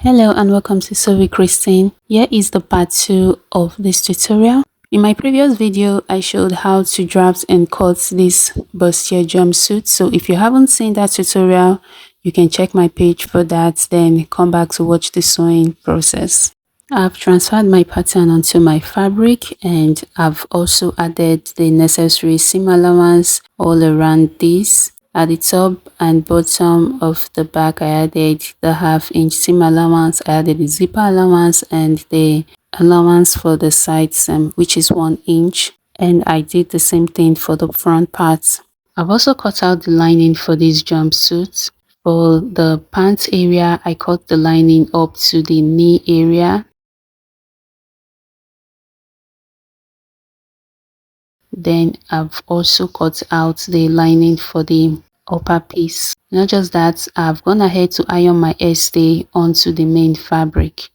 Hello and welcome to Sew with Christine. Here is the part 2 of this tutorial. In my previous video, I showed how to draft and cut this bustier jumpsuit. So if you haven't seen that tutorial, you can check my page for that, then come back to watch the sewing process. I've transferred my pattern onto my fabric and I've also added the necessary seam allowance all around this. At the top and bottom of the back, I added the half-inch seam allowance, I added the zipper allowance and the allowance for the side seam, which is 1 inch. And I did the same thing for the front parts. I've also cut out the lining for this jumpsuit. For the pants area, I cut the lining up to the knee area. Then I've also cut out the lining for the upper piece. Not just that, I've gone ahead to iron my hairstay onto the main fabric.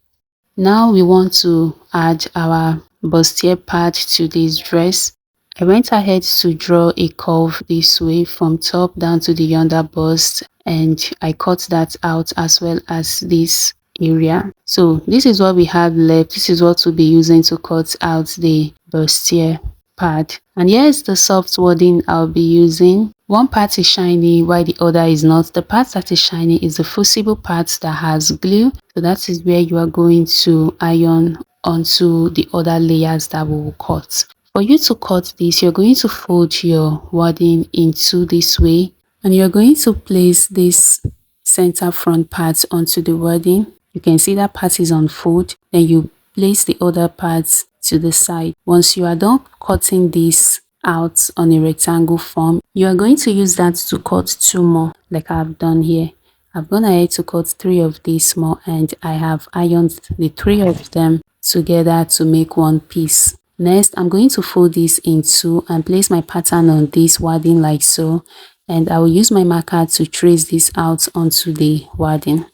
Now we want to add our bustier part to this dress. I went ahead to draw a curve this way from top down to the under bust, and I cut that out as well as this area. So this is what we have left. This is what we'll be using to cut out the bustier part. And here's the soft wadding I'll be using. One part is shiny while the other is not. The part that is shiny is the fusible part that has glue. So that is where you are going to iron onto the other layers that we will cut. For you to cut this, you're going to fold your wadding into this way, and you're going to place this center front part onto the wadding. You can see that part is on fold. Then you place the other parts to the side. Once you are done cutting this out on a rectangle form, you are going to use that to cut 2 more like I've done here. I've gone ahead to cut 3 of these more, and I have ironed the 3 of them together to make one piece. Next, I'm going to fold this in 2 and place my pattern on this wadding like so, and I will use my marker to trace this out onto the wadding.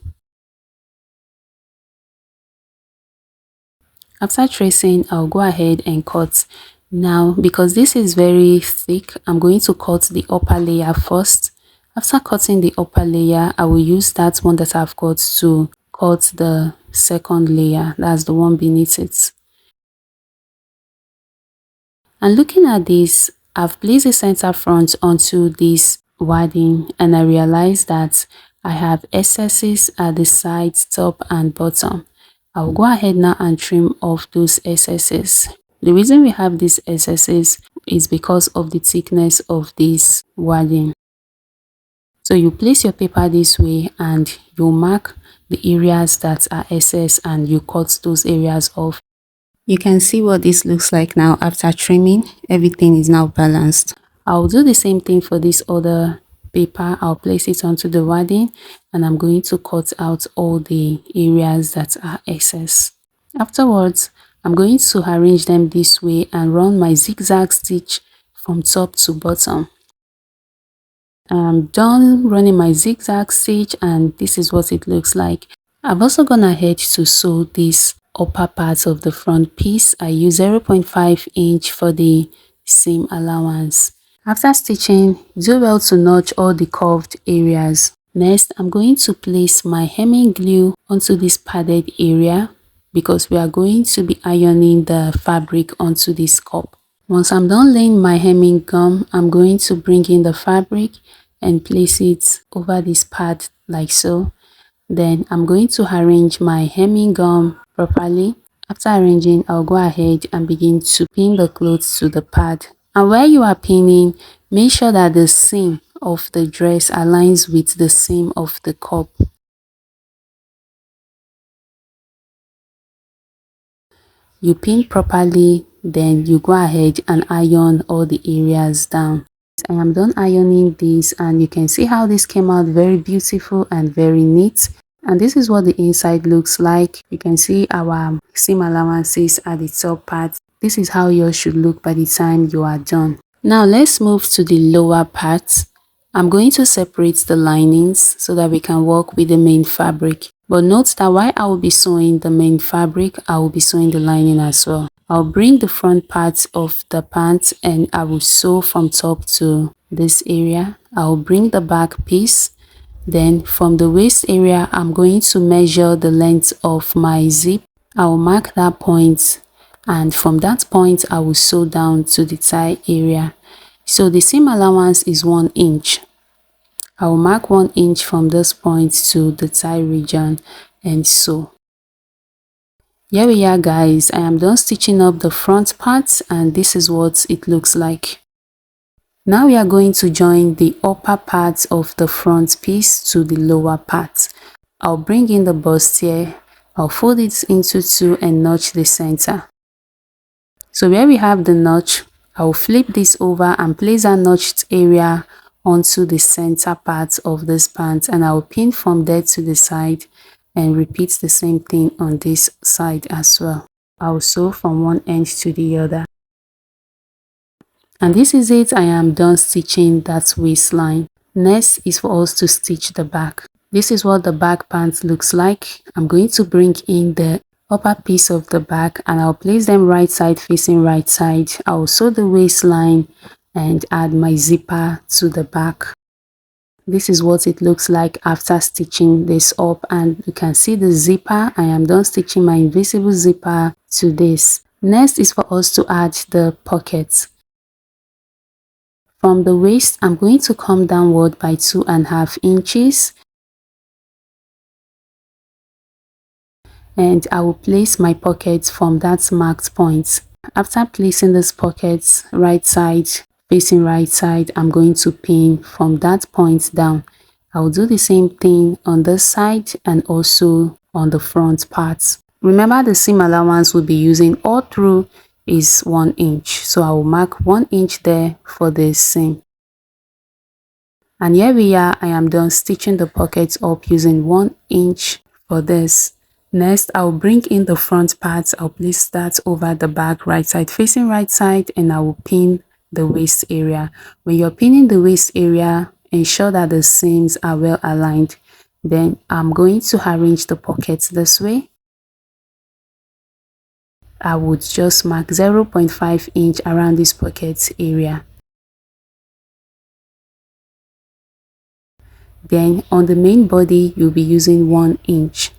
After tracing, I'll go ahead and cut. Now, because this is very thick, I'm going to cut the upper layer first. After cutting the upper layer, I will use that one that I've cut to cut the second layer. That's the one beneath it. And looking at this, I've placed the center front onto this wadding, and I realized that I have excesses at the sides, top and bottom. I'll go ahead now and trim off those excesses. The reason we have these excesses is because of the thickness of this wadding. So you place your paper this way and you mark the areas that are excess and you cut those areas off. You can see what this looks like now after trimming. Everything is now balanced. I'll do the same thing for this other paper. I'll place it onto the wadding and I'm going to cut out all the areas that are excess. Afterwards, I'm going to arrange them this way and run my zigzag stitch from top to bottom. I'm done running my zigzag stitch and this is what it looks like. I've also gone ahead to sew this upper part of the front piece. I use 0.5 inch for the seam allowance. After stitching, do well to notch all the curved areas. Next, I'm going to place my hemming glue onto this padded area because we are going to be ironing the fabric onto this cup. Once I'm done laying my hemming gum, I'm going to bring in the fabric and place it over this pad like so. Then I'm going to arrange my hemming gum properly. After arranging, I'll go ahead and begin to pin the clothes to the pad. And where you are pinning, make sure that the seam of the dress aligns with the seam of the cup. You pin properly, then you go ahead and iron all the areas down. I am done ironing this and you can see how this came out very beautiful and very neat. And this is what the inside looks like. You can see our seam allowances at the top part. This is how yours should look by the time you are done. Now let's move to the lower part. I'm going to separate the linings so that we can work with the main fabric. But note that while I will be sewing the main fabric, I will be sewing the lining as well. I'll bring the front part of the pants and I will sew from top to this area. I'll bring the back piece Then from the waist area, I'm going to measure the length of my zip. I'll mark that point, and from that point I will sew down to the thigh area. So the seam allowance is 1 inch. I will mark 1 inch from this point to the thigh region and sew. Here we are guys, I am done stitching up the front part and this is what it looks like. Now we are going to join the upper part of the front piece to the lower part. I'll bring in the bustier, I'll fold it into 2 and notch the center. So where we have the notch, I'll flip this over and place a notched area onto the center part of this pant, and I'll pin from there to the side and repeat the same thing on this side as well. I'll sew from one end to the other. And this is it, I am done stitching that waistline. Next is for us to stitch the back. This is what the back pant looks like. I'm going to bring in the upper piece of the back and I'll place them right side facing right side. I'll sew the waistline and add my zipper to the back. This is what it looks like after stitching this up, and you can see the zipper. I am done stitching my invisible zipper to this. Next is for us to add the pockets. From the waist, I'm going to come downward by 2.5 inches. And I will place my pockets from that marked point. After placing these pockets right side facing right side, I'm going to pin from that point down. I will do the same thing on this side and also on the front parts. Remember, the seam allowance we'll be using all through is 1 inch, so I will mark 1 inch there for this seam. And here we are, I am done stitching the pockets up using 1 inch for this. Next, I'll bring in the front parts. I'll place that over the back right side facing right side, and I will pin the waist area. When you're pinning the waist area, ensure that the seams are well aligned. Then I'm going to arrange the pockets this way. I would just mark 0.5 inch around this pocket area. Then on the main body, you'll be using 1 inch.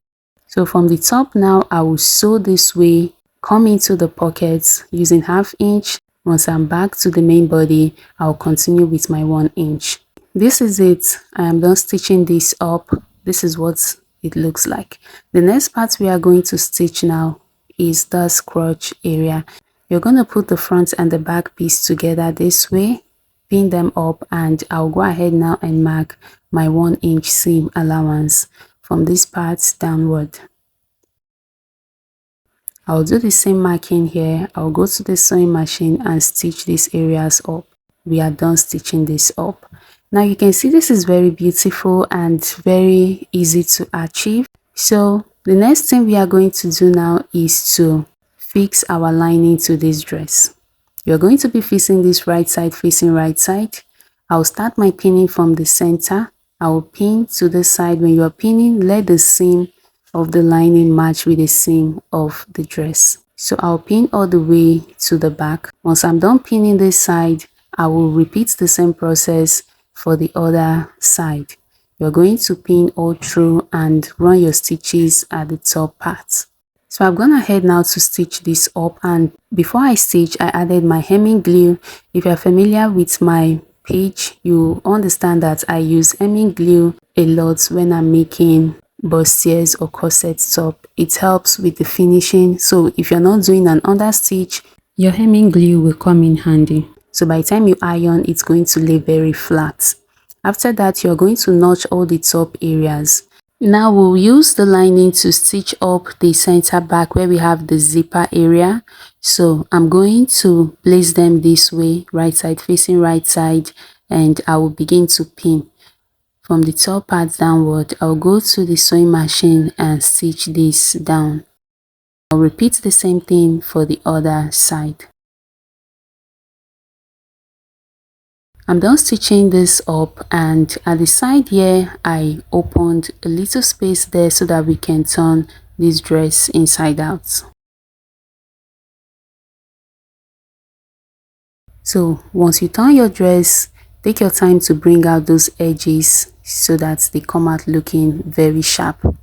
So from the top now, I will sew this way, come into the pockets using 1/2 inch. Once I'm back to the main body, I'll continue with my 1 inch. This is it. I am done stitching this up. This is what it looks like. The next part we are going to stitch now is the crotch area. You're going to put the front and the back piece together this way, pin them up, and I'll go ahead now and mark my 1 inch seam allowance from this part downward. I'll do the same marking here. I'll go to the sewing machine and stitch these areas up. We are done stitching this up. Now you can see this is very beautiful and very easy to achieve. So the next thing we are going to do now is to fix our lining to this dress. You're going to be fixing this right side facing right side. I'll start my pinning from the center. I will pin to the side. When you are pinning, let the seam of the lining match with the seam of the dress. So I'll pin all the way to the back. Once I'm done pinning this side, I will repeat the same process for the other side. You're going to pin all through and run your stitches at the top part. So I've gone ahead now to stitch this up, and before I stitch, I added my hemming glue. If you're familiar with my page, you understand that I use hemming glue a lot when I'm making bustiers or corset top. It helps with the finishing, so if you're not doing an understitch, your hemming glue will come in handy. So by the time you iron, it's going to lay very flat. After that, you're going to notch all the top areas. Now we'll use the lining to stitch up the center back where we have the zipper area. So I'm going to place them this way, right side facing right side, and I will begin to pin. From the top part downward, I'll go to the sewing machine and stitch this down. I'll repeat the same thing for the other side. I'm done stitching this up, and at the side here, I opened a little space there so that we can turn this dress inside out. So once you turn your dress, take your time to bring out those edges so that they come out looking very sharp.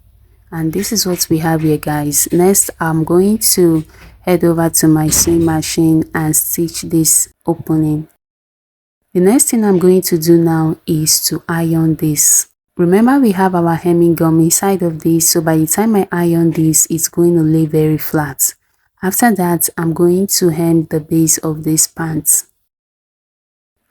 And this is what we have here, guys. Next, I'm going to head over to my sewing machine and stitch this opening. The next thing I'm going to do now is to iron this. Remember, we have our hemming gum inside of this, so by the time I iron this, it's going to lay very flat. After that, I'm going to hem the base of this pants.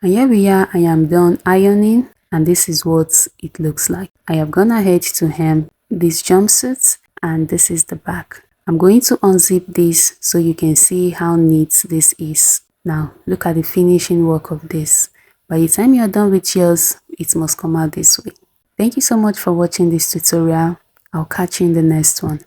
And here we are, I am done ironing, and this is what it looks like. I have gone ahead to hem this jumpsuit, and this is the back. I'm going to unzip this so you can see how neat this is. Now, look at the finishing work of this. By the time you're done with yours, it must come out this way. Thank you so much for watching this tutorial. I'll catch you in the next one.